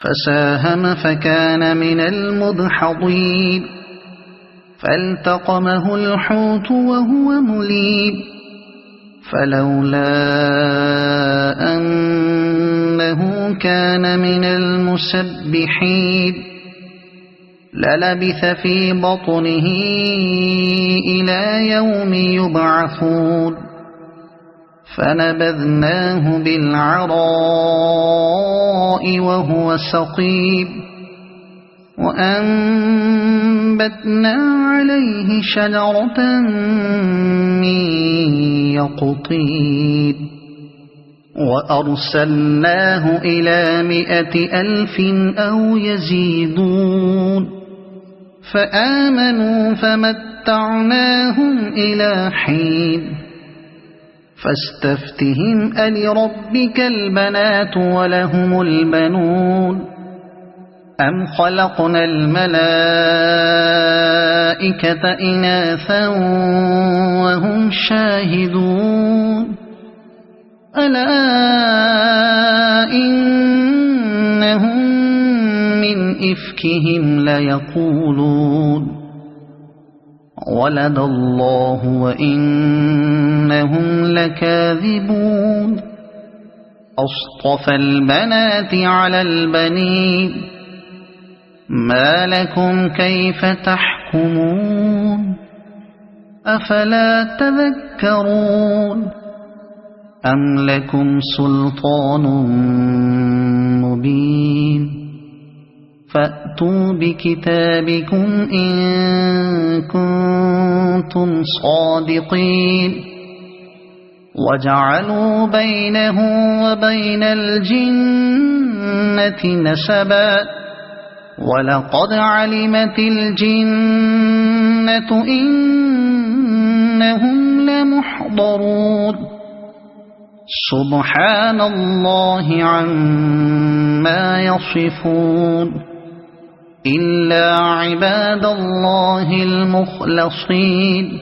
فساهم فكان من المدحضين فالتقمه الحوت وهو مليم فلولا أنه كان من المسبحين للبث في بطنه إلى يوم يبعثون فنبذناه بالعراء وهو سقيم وأنبتنا عليه شجرة من يقطين وأرسلناه إلى 100,000 أو يزيدون فآمنوا فمتعناهم إلى حين فاستفتهم ألربك البنات ولهم البنون أم خلقنا الملائكة إناثا وهم شاهدون ألا إنهم من إفكهم ليقولون ولد الله وإنهم لكاذبون أصطفى البنات على البنين ما لكم كيف تحكمون أفلا تذكرون أم لكم سلطان مبين فأتوا بكتابكم إن كنتم صادقين وجعلوا بينه وبين الجنة نسبا ولقد علمت الجنة إنهم لمحضرون سبحان الله عما يصفون إلا عباد الله المخلصين